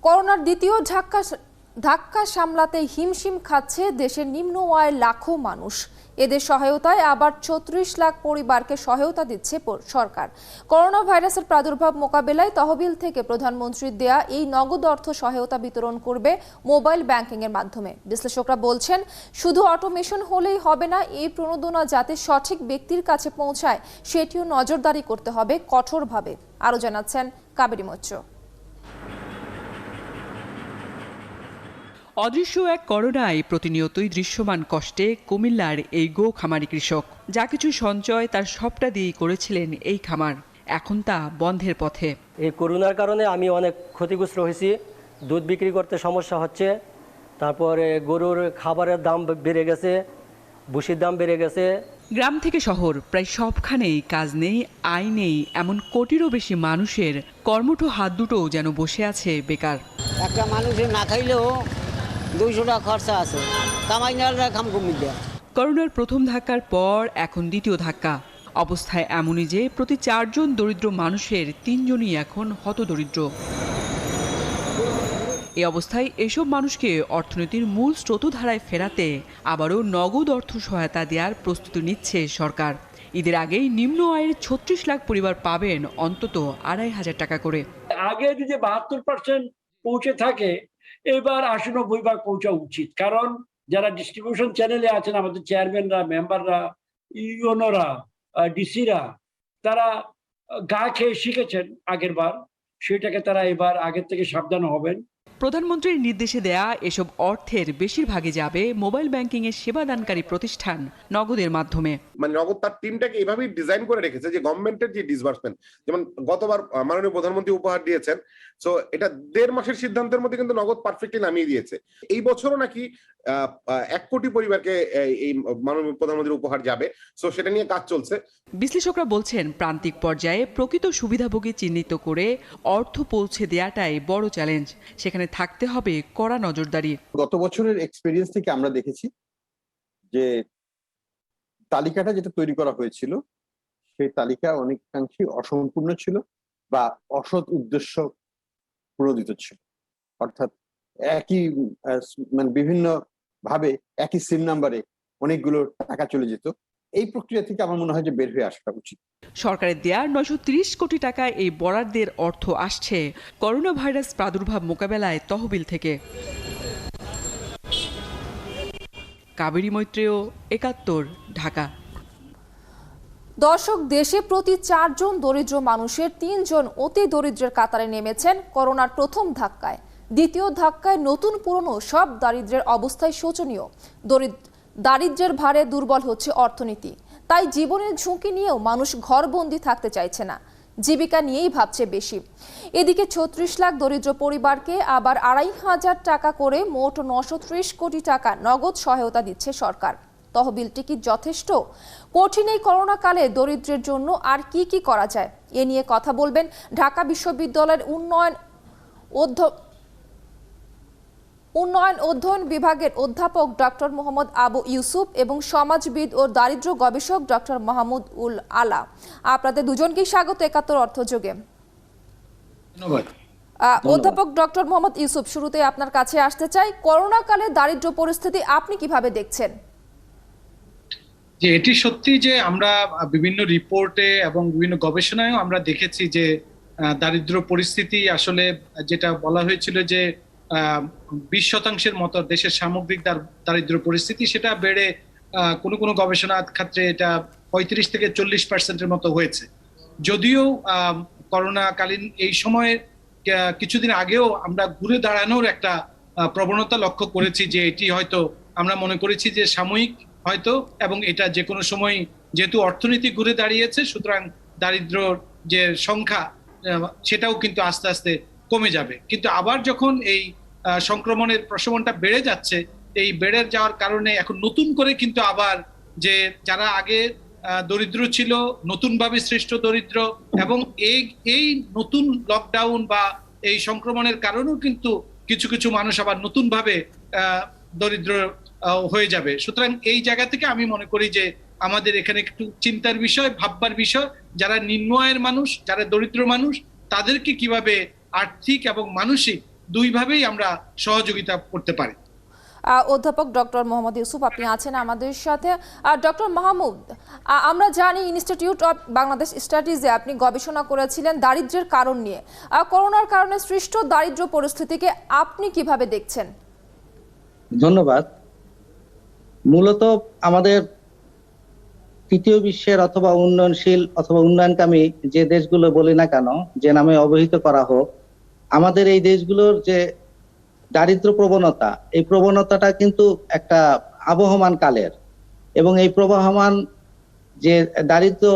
করোনার দ্বিতীয় ধাক্কা সামলাতে হিমশিম খাচ্ছে দেশের নিম্ন আয়ের লাখো মানুষ। এদের সহায়তায় আবার ৩৬ লাখ পরিবারকে সহায়তা দিচ্ছে সরকার। করোনা ভাইরাসের প্রাদুর্ভাব মোকাবেলায় তহবিল থেকে প্রধানমন্ত্রীর দেয়া এই নগদ অর্থ সহায়তা বিতরণ করবে মোবাইল ব্যাংকিং এর মাধ্যমে। বিশ্লেষকরা বলছেন, শুধু অটোমেশন হলেই হবে না, এই প্রণোদনা যাতে সঠিক ব্যক্তির কাছে পৌঁছায় সেটিও নজরদারি করতে হবে কঠোরভাবে। আরও জানাচ্ছেন কাবেরী মৈত্র। অদৃশ্য এক করোনায় প্রতিনিয়তই দৃশ্যমান কষ্টে কুমিল্লার এই গো খামারি কৃষক। যা কিছু সঞ্চয় তার সবটা দিয়েই করেছিলেন এই খামার, এখন তা বন্ধের পথে। এই করোনার কারণে আমি অনেক ক্ষতিগ্রস্ত হয়েছি। দুধ বিক্রি করতে সমস্যা হচ্ছে, তারপরে গরুর খাবারের দাম বেড়ে গেছে, ভুসির দাম বেড়ে গেছে। গ্রাম থেকে শহর প্রায় সবখানেই কাজ নেই, আয় নেই, এমন কোটিরও বেশি মানুষের কর্মঠ হাত দুটোও যেন বসে আছে বেকার। একটা মানুষের না খাইলেও 200 টাকা খরচা আছে, কামাই না হলে কাম কমিয়ে দেয়। করোনার প্রথম ধাক্কার পর এখন দ্বিতীয় ধাক্কা। অবস্থায় এমনই যে প্রতি 4 জন দরিদ্র মানুষের 3 জনই এখন হতদরিদ্র। এই অবস্থায় এসব মানুষকে অর্থনীতির মূল স্রোতধারায় ফেরাতে আবারও নগদ অর্থ সহায়তা দেওয়ার প্রস্তুতি নিচ্ছে সরকার। ঈদের আগেই নিম্ন আয়ের ৩৬ লাখ পরিবার পাবেন অন্তত ২৫০০ টাকা করে। আগে যদি ৭২% পৌঁছে থাকে, এবার ৮০-৯০% পৌঁছা উচিত। কারণ যারা ডিস্ট্রিবিউশন চ্যানেলে আছেন, আমাদের চেয়ারম্যানরা, মেম্বাররা, ইউনোরা, ডিসিরা, তারা গা খেয়ে শিখেছেন আগের বার, সেটাকে তারা এবার আগের থেকে সাবধান হবেন। প্রধানমন্ত্রীর নির্দেশে দেয়া এসব অর্থের বেশিরভাগই যাবে মোবাইল ব্যাংকিং এর সেবাদানকারী প্রতিষ্ঠান নগদের মাধ্যমে। মানে নগদ তার টিমটাকে এভাবেই ডিজাইন করে রেখেছে যে গভর্নমেন্টের যে ডিসবার্সমেন্ট, যেমন গতবার মাননীয় প্রধানমন্ত্রী উপহার দিয়েছেন, সো এটা ১.৫ মাসের সিদ্ধান্তের মধ্যে কিন্তু নগদ পারফেক্টলি নামিয়ে দিয়েছে। এই বছরও নাকি ১ কোটি পরিবারকে এই মাননীয় প্রধানমন্ত্রীর উপহার যাবে, সো সেটা নিয়ে কাজ চলছে। বিশ্লেষকরা বলছেন, প্রান্তিক পর্যায়ে প্রকৃত সুবিধাভোগী চিহ্নিত করে অর্থ পৌঁছে দেওয়াটাই বড় চ্যালেঞ্জ। সেখানে থাকতে হবে কড়া নজরদারি। গত বছরের এক্সপেরিয়েন্স থেকে আমরা দেখেছি যে তালিকাটা যেটা তৈরি করা হয়েছিল, সেই তালিকা অনেকাংশে অসম্পূর্ণ ছিল বা অসৎ উদ্দেশ্য প্রণোদিত ছিল। অর্থাৎ একই মানে বিভিন্ন ভাবে একই সিম নাম্বারে অনেকগুলো টাকা চলে যেত। এই প্রক্রিয়া থেকে আমার মনে হয় যে বের হয়ে আসাটা উচিত। সরকারের দেয়া ৯৩০ কোটি টাকা এই বরাদ্দের অর্থ আসছে করোনা ভাইরাস প্রাদুর্ভাব মোকাবেলায় তহবিল থেকে। কাবেরী মৈত্রেয়, ৭১, ঢাকা। দর্শক, দেশে প্রতি 4 জন দরিদ্র মানুষের 3 জন অতি দরিদ্রের কাতারে নেমেছেন করোনার প্রথম ধাক্কায়। দ্বিতীয় ধাক্কায় নতুন পুরনো সব দারিদ্র্যের অবস্থায় শোচনীয়। দারিদ্র্যের ভারে দুর্বল হচ্ছে অর্থনীতি। তাই জীবনের ঝুঁকি নিয়েও মানুষ ঘরবন্দি থাকতে চাইছে না, জীবিকা নিয়েই ভাবছে বেশি। এদিকে ৩৬ লাখ দরিদ্র পরিবারকে আবার ২৫০০ টাকা করে মোট ৯৩০ কোটি টাকা নগদ সহায়তা দিচ্ছে সরকার। তহবিলটি কি যথেষ্ট? কঠিন এই করোনা কালে দরিদ্রের জন্য আর কি কি করা যায়, এ নিয়ে কথা বলবেন ঢাকা বিশ্ববিদ্যালয়ের উন্নয়ন অধ্যয়ন বিভাগের অধ্যাপক ডক্টর মোহাম্মদ আবু ইউসুফ এবং সমাজবিদ ও দারিদ্র গবেষক ডক্টর মাহমুদ উল আলা। আপনাদের দুজনকেই স্বাগত ৭১ অর্থযোগে। ধন্যবাদ। অধ্যাপক ডক্টর মোহাম্মদ ইউসুফ, শুরুতে আপনার কাছে আসতে চাই, করোনা কালে দারিদ্র পরিস্থিতি আপনি কিভাবে দেখছেন? যে এটি সত্যি যে আমরা বিভিন্ন রিপোর্টে এবং বিভিন্ন গবেষণায়ও আমরা দেখেছি যে দারিদ্র পরিস্থিতি আসলে যেটা বলা হয়েছিল যে ২০% মতো দেশের সামগ্রিক দারিদ্র পরিস্থিতি, সেটা বেড়ে কোনো গবেষণা ক্ষেত্রে এটা ৩৫ থেকে ৪০% মতো হয়েছে। যদিও করোনাকালীন এই সময়ে কিছুদিন আগেও আমরা ঘুরে দাঁড়ানোর একটা প্রবণতা লক্ষ্য করেছি, যে এটি হয়তো আমরা মনে করেছি যে সাময়িক হয়তো, এবং এটা যে কোনো সময় যেহেতু অর্থনীতি ঘুরে দাঁড়িয়েছে, সুতরাং দারিদ্র যে সংখ্যা সেটাও কিন্তু আস্তে আস্তে কমে যাবে। কিন্তু আবার যখন এই সংক্রমণের প্রশমনটা বেড়ে যাচ্ছে, এই বেড়ে যাওয়ার কারণে এখন নতুন করে কিন্তু আবার যে যারা আগে দরিদ্র ছিল, নতুনভাবে সৃষ্ট দরিদ্র, এবং এই নতুন লকডাউন বা এই সংক্রমণের কারণেও কিন্তু কিছু কিছু মানুষ আবার নতুনভাবে দরিদ্র হয়ে যাবে। সুতরাং এই জায়গা থেকে আমি মনে করি যে আমাদের এখানে একটু চিন্তার বিষয়, ভাববার বিষয়, যারা নিম্ন আয়ের মানুষ, যারা দরিদ্র মানুষ, তাদেরকে কিভাবে আর্থিক এবং মানসিক দুইভাবেই আমরা সহযোগিতা করতে পারি। অধ্যাপক ডক্টর মোহাম্মদ ইউসুফ, আপনি আছেন আমাদের সাথে। ডক্টর মাহমুদ, আমরা জানি ইনস্টিটিউট অফ বাংলাদেশ স্টাডিজে আপনি গবেষণা করেছিলেন দারিদ্র্যের কারণ নিয়ে। করোনার কারণে সৃষ্ট দারিদ্র্য পরিস্থিতিকে আপনি কিভাবে দেখছেন? ধন্যবাদ। মূলত আমাদের তৃতীয় বিশ্বের অথবা উন্নয়নশীল অথবা উন্নয়নকামী যে দেশগুলো বলি না কেন, যে নামে অবহিত করা হোক, আমাদের এই দেশগুলোর যে দারিদ্র প্রবণতা, এই প্রবণতাটা কিন্তু একটা আবহমান কালের, এবং এই প্রবহমান যে দারিদ্র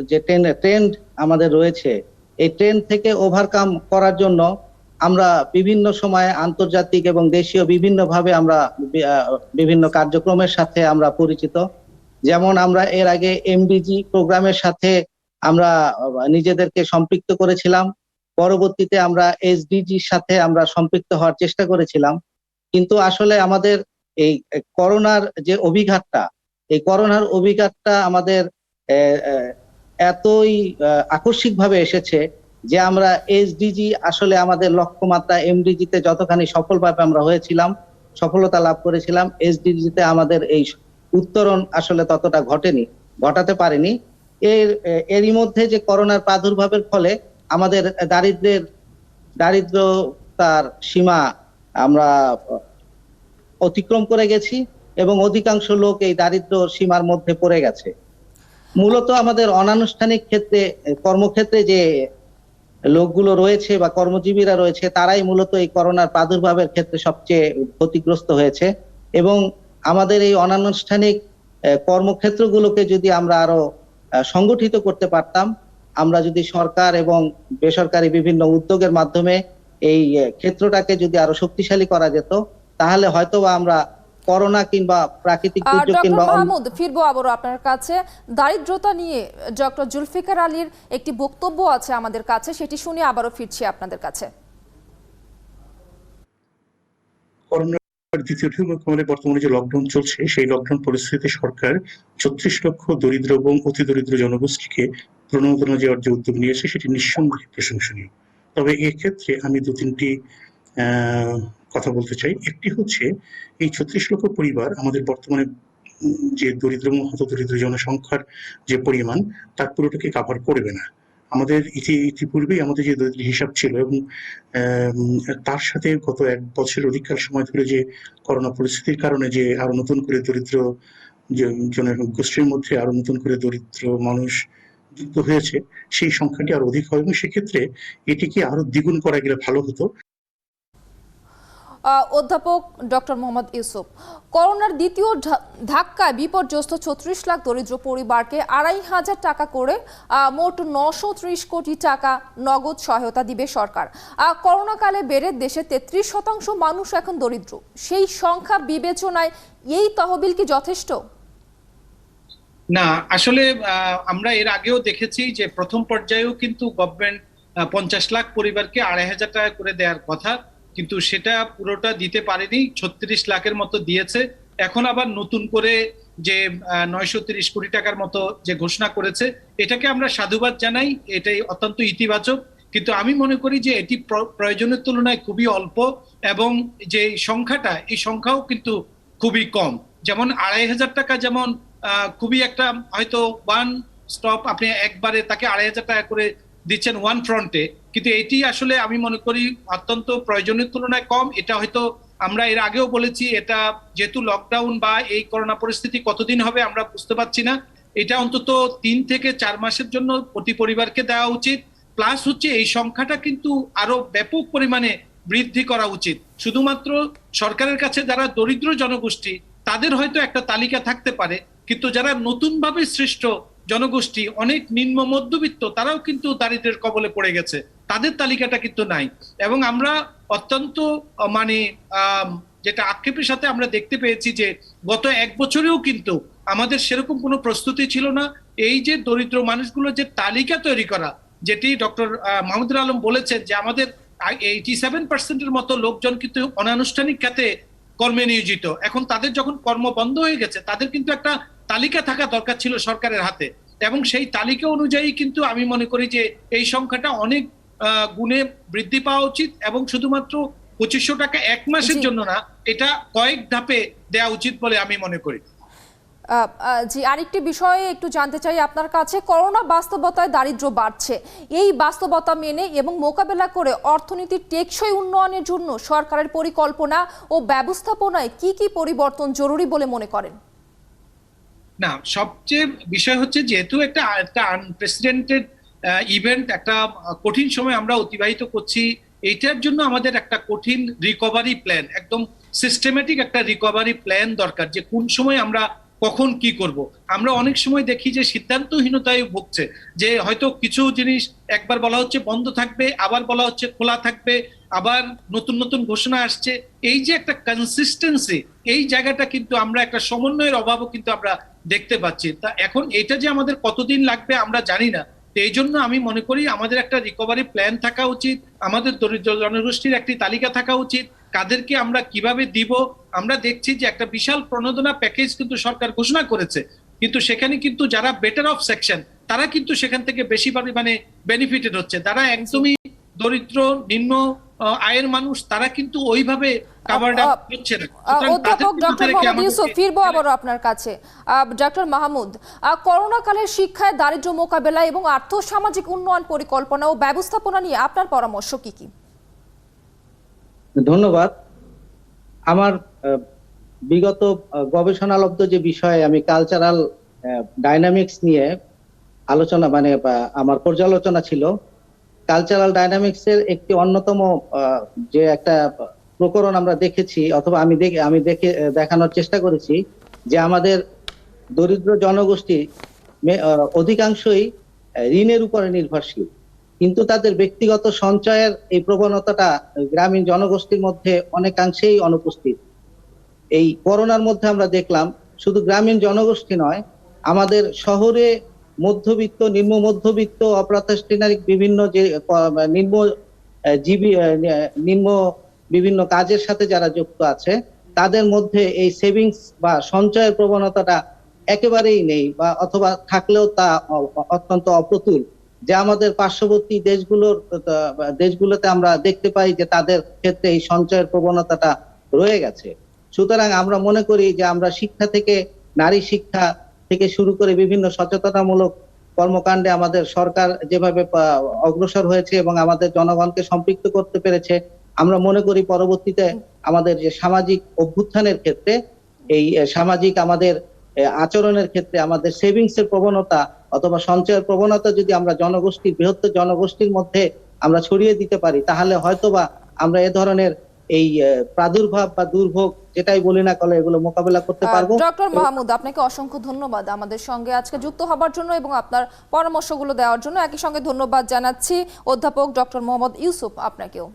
যে ট্রেন্ড আমাদের রয়েছে, এই ট্রেন্ড থেকে ওভারকাম করার জন্য আমরা বিভিন্ন সময়ে আন্তর্জাতিক এবং দেশীয় বিভিন্নভাবে আমরা বিভিন্ন কার্যক্রমের সাথে আমরা পরিচিত। যেমন আমরা এর আগে এমডিজি প্রোগ্রামের সাথে আমরা নিজেদেরকে সম্পৃক্ত করেছিলাম, পরবর্তীতে আমরা এসডিজির সাথে আমরা সম্পৃক্ত হওয়ার চেষ্টা করেছিলাম। কিন্তু আসলে আমাদের এই করোনার যে অভিঘাতটা, এই করোনার অভিঘাতটা আমাদের এতই আকস্মিকভাবে এসেছে যে আমরা এসডিজি আসলে আমাদের লক্ষ্যমাত্রা এমডিজিতে যতখানি সফলভাবে আমরা হয়েছিলাম, সফলতা লাভ করেছিলাম, এসডিজিতে আমাদের এই উত্তরণ আসলে ততটা ঘটাতে পারেনি। এরই মধ্যে যে করোনার প্রাদুর্ভাবের ফলে আমাদের দারিদ্রতার সীমা আমরা অতিক্রম করে গেছি এবং অধিকাংশ লোক এই দারিদ্র সীমার মধ্যে পড়ে গেছে। মূলত আমাদের অনানুষ্ঠানিক ক্ষেত্রে, কর্মক্ষেত্রে যে লোকগুলো রয়েছে বা কর্মজীবীরা রয়েছে, তারাই মূলত এই করোনার প্রাদুর্ভাবের ক্ষেত্রে সবচেয়ে ক্ষতিগ্রস্ত হয়েছে। এবং আমাদের এই অনানুষ্ঠানিক কর্মক্ষেত্রগুলোকে যদি আমরা আরো সংগঠিত করতে পারতাম, আমরা যদি সরকার এবং বেসরকারি বিভিন্ন উদ্যোগের মাধ্যমে এই ক্ষেত্রটাকে যদি আরো শক্তিশালী করা যেত, তাহলে হয়তো আমরা করোনা কিংবা প্রাকৃতিক দুর্যোগ কিংবা মাহমুদ, ফিরবো আবারও আপনার কাছে। দারিদ্রতা নিয়ে ডক্টর জুলফিকার আলীর একটি বক্তব্য আছে আমাদের কাছে, সেটি শুনে আবারও ফিরছি আপনাদের কাছে। দ্বিতীয় ঢেউ মোকাবিলায় বর্তমানে যে লকডাউন চলছে, সেই লকডাউন পরিস্থিতিতে সরকার 36 লক্ষ দরিদ্র এবং অতি দরিদ্র জনগোষ্ঠীকে প্রণোদনা দেওয়ার যে উদ্যোগ নিয়েছে, সেটি নিঃসন্দেহে প্রশংসনীয়। তবে এক্ষেত্রে আমি দু তিনটি কথা বলতে চাই। একটি হচ্ছে, এই 36 লক্ষ পরিবার আমাদের বর্তমানে যে দরিদ্র এবং হত দরিদ্র জনসংখ্যার যে পরিমাণ, তার পুরোটাকে কাভার করবে না। আমাদের ইতিপূর্বেই আমাদের যে দরিদ্র হিসাব ছিল, এবং তার সাথে গত 1 বছরের অধিককাল সময় ধরে যে করোনা পরিস্থিতির কারণে যে আরো নতুন করে দরিদ্র জনগোষ্ঠীর মধ্যে আরো নতুন করে দরিদ্র মানুষ যুক্ত হয়েছে, সেই সংখ্যাটি আরো অধিক হয়, এবং সেক্ষেত্রে এটিকে আরো দ্বিগুণ করা গেলে ভালো হতো। অধ্যাপক ডক্টর মোহাম্মদ ইউসুফ, করোনার দ্বিতীয় ধাক্কায় বিপর্যস্ত 36 লাখ দরিদ্র পরিবারকে 2,500 টাকা করে মোট 930 কোটি টাকা নগদ সহায়তা দিবে সরকার। করোনাকালে বেড়ে দেশে 33% মানুষ এখন দরিদ্র। সেই সংখ্যা বিবেচনায় এই তহবিল কি যথেষ্ট? না, আসলে আমরা এর আগেও দেখেছি যে প্রথম পর্যায়েও কিন্তু গভর্নমেন্ট 50 লাখ পরিবারকে 2,500 টাকা করে দেওয়ার কথা, কিন্তু সেটা পুরোটা দিতে পারেনি, 36 লাখের মতো দিয়েছে। এখন আবার নতুন করে যে 930 কোটি টাকার মতো যে ঘোষণা করেছে, এটাকে আমরা সাধুবাদ জানাই, এটাই অত্যন্ত ইতিবাচক। কিন্তু আমি মনে করি যে এটি প্রয়োজনের তুলনায় খুবই অল্প, এবং যে সংখ্যাটা, এই সংখ্যাও কিন্তু খুবই কম। যেমন 2,500 টাকা যেমন খুবই একটা, হয়তো ওয়ান স্টপ, আপনি একবারে তাকে 2,500 টাকা করে দিচ্ছেন ওয়ান ফ্রন্টে, কিন্তু এটি আসলে আমি মনে করি অত্যন্ত প্রয়োজনের তুলনায় কম। এটা হয়তো আমরা এর আগেও বলেছি, এটা যেহেতু লকডাউন বা এই করোনা পরিস্থিতি কতদিন হবে আমরা বুঝতে পারছি না, এটা অন্তত 3 থেকে 4 মাসের জন্য প্রতি পরিবারকে দেওয়া উচিত। প্লাস হচ্ছে এই সংখ্যাটা কিন্তু আরো ব্যাপক পরিমাণে বৃদ্ধি করা উচিত। শুধুমাত্র সরকারের কাছে যারা দরিদ্র জনগোষ্ঠী, তাদের হয়তো একটা তালিকা থাকতে পারে, কিন্তু যারা নতুনভাবে সৃষ্ট জনগোষ্ঠী, অনেক নিম্ন মধ্যবিত্ত, তারাও কিন্তু দারিদ্র্যের কবলে পড়ে গেছে, তাদের তালিকাটা কিন্তু নাই। এবং আমরা অত্যন্ত যেটা আক্ষেপের সাথে আমরা দেখতে পেয়েছি যে গত 1 বছরেও কিন্তু আমাদের সেরকম কোনো প্রস্তুতি ছিল না। এই যে দরিদ্র মানুষগুলোর যে তালিকা তৈরি করা, যেটি ডক্টর মাহমুদুল আলম বলেছেন যে আমাদের 87%-এর মতো লোকজন কিন্তু অনানুষ্ঠানিক খাতে কর্মে নিয়োজিত। এখন তাদের যখন কর্ম বন্ধ হয়ে গেছে, তাদের কিন্তু একটা তালিকা থাকা দরকার ছিল সরকারের হাতে, এবং সেই তালিকা অনুযায়ী কিন্তু আমি মনে করি যে এই সংখ্যাটা অনেক গুণে বৃদ্ধি পাওয়া উচিত। এবং শুধুমাত্র 2500 টাকা এক মাসের জন্য না, এটা কয়েক ধাপে দেওয়া উচিত বলে আমি মনে করি। জি, আরেকটি বিষয়ে একটু জানতে চাই আপনার কাছে। করোনা বাস্তবতায় দারিদ্র্য বাড়ছে, এই বাস্তবতা মেনে এবং মোকাবেলা করে অর্থনীতির টেকসই উন্নয়নের জন্য সরকারের পরিকল্পনা ও ব্যবস্থাপনায় কি কি পরিবর্তন জরুরি বলে মনে করেন? না, সবচেয়ে বিষয় হচ্ছে যেহেতু একটা আনপ্রেসিডেন্টেড ইভেন্ট, একটা কঠিন সময় আমরা অতিবাহিত করছি, এইটার জন্য আমাদের একটা কঠিন রিকভারি প্ল্যান, একদম সিস্টেমেটিক একটা রিকভারি প্ল্যান দরকার, যে কোন সময় আমরা কখন কি করব। আমরা অনেক সময় দেখি যে সিদ্ধান্তহীনতায় ভুগছে, যে হয়তো কিছু জিনিস একবার বলা হচ্ছে বন্ধ থাকবে, আবার বলা হচ্ছে খোলা থাকবে, আবার নতুন নতুন ঘোষণা আসছে। এই যে একটা কনসিস্টেন্সি, এই জায়গাটা কিন্তু আমরা একটা সমন্বয়ের অভাবও কিন্তু আমরা দেখতে পাচ্ছি। তা এখন এটা যে আমাদের কতদিন লাগবে আমরা জানি না। তো এই জন্য আমি মনে করি আমাদের একটা রিকভারি প্ল্যান থাকা উচিত, আমাদের দরিদ্র জনগোষ্ঠীর একটি তালিকা থাকা উচিত, কাদেরকে আমরা কিভাবে দিব। আমরা দেখছি যে একটা বিশাল প্রণোদনা প্যাকেজ কিন্তু সরকার ঘোষণা করেছে, কিন্তু সেখানে কিন্তু যারা বেটার অফ সেকশন তারা কিন্তু সেখান থেকে বেশি পরিমাণে বেনিফিটেড হচ্ছে। তারা একদমই দরিদ্র নিম্ন আয়ের মানুষ, তারা কিন্তু ওইভাবে কাভারড আপ হচ্ছে না। অধ্যাপক ডক্টর মোহাম্মদ ইউসুফ, ফিরবো আবারও আপনার কাছে। ডক্টর মাহমুদ, করোনা কালের শিক্ষায় দারিদ্র্য মোকাবেলা এবং আর্থসামাজিক উন্নয়ন পরিকল্পনা ও ব্যবস্থাপনা নিয়ে আপনার পরামর্শ কি কি? ধন্যবাদ। আমার বিগত গবেষণালব্ধ যে বিষয়ে আমি কালচারাল ডাইনামিক্স নিয়ে আলোচনা, মানে আমার পর্যালোচনা ছিল, কালচারাল ডাইনামিক্স এর একটি অন্যতম যে একটা প্রকরণ আমরা দেখেছি, অথবা আমি দেখানোর চেষ্টা করেছি, যে আমাদের দরিদ্র জনগোষ্ঠী অধিকাংশই ঋণের উপরে নির্ভরশীল, কিন্তু তাদের ব্যক্তিগত সঞ্চয়ের এই প্রবণতাটা গ্রামীণ জনগোষ্ঠীর মধ্যে অনেকাংশেই অনুপস্থিত। এই করোনার মধ্যে আমরা দেখলাম শুধু গ্রামীণ জনগোষ্ঠী নয়, আমাদের শহরে মধ্যবিত্ত, নিম্ন মধ্যবিত্ত, অপ্রাতিষ্ঠানিক বিভিন্ন যে নিম্ন বিভিন্ন কাজের সাথে যারা যুক্ত আছে, তাদের মধ্যে এই সেভিংস বা সঞ্চয়ের প্রবণতাটা একেবারেই নেই, বা অথবা থাকলেও তা অত্যন্ত অপ্রতুল, যে আমাদের পার্শ্ববর্তী দেশগুলোতে আমরা দেখতে পাই যে তাদের ক্ষেত্রে এই সঞ্চয়ের প্রবণতাটা রয়ে গেছে। সুতরাং আমরা মনে করি যে আমরা শিক্ষা থেকে, নারী শিক্ষা থেকে শুরু করে বিভিন্ন সচেতনামূলক কর্মকাণ্ডে আমাদের সরকার যেভাবে অগ্রসর হয়েছে এবং আমাদের জনগণকে সম্পৃক্ত করতে পেরেছে, আমরা মনে করি পরবর্তীতে আমাদের যে সামাজিক অভ্যুত্থানের ক্ষেত্রে, এই সামাজিক আমাদের আচরণের ক্ষেত্রে আমাদের সেভিংস এর প্রবণতা অথবা সঞ্চয়ের প্রবণতা যদি আমরা জনগোষ্ঠীর, বৃহত্তর জনগোষ্ঠীর মধ্যে আমরা ছড়িয়ে দিতে পারি, তাহলে হয়তোবা আমরা এ ধরনের এই প্রাদুর্ভাব বা দুর্ভোগ যেটাই বলি না কেন, এগুলো মোকাবেলা করতে পারবো। ডক্টর মাহমুদ, আপনাকে অসংখ্য ধন্যবাদ আমাদের সঙ্গে আজকে যুক্ত হবার জন্য এবং আপনার পরামর্শগুলো দেওয়ার জন্য। একই সঙ্গে ধন্যবাদ জানাচ্ছি অধ্যাপক ডক্টর মোহাম্মদ ইউসুফ আপনাকেও।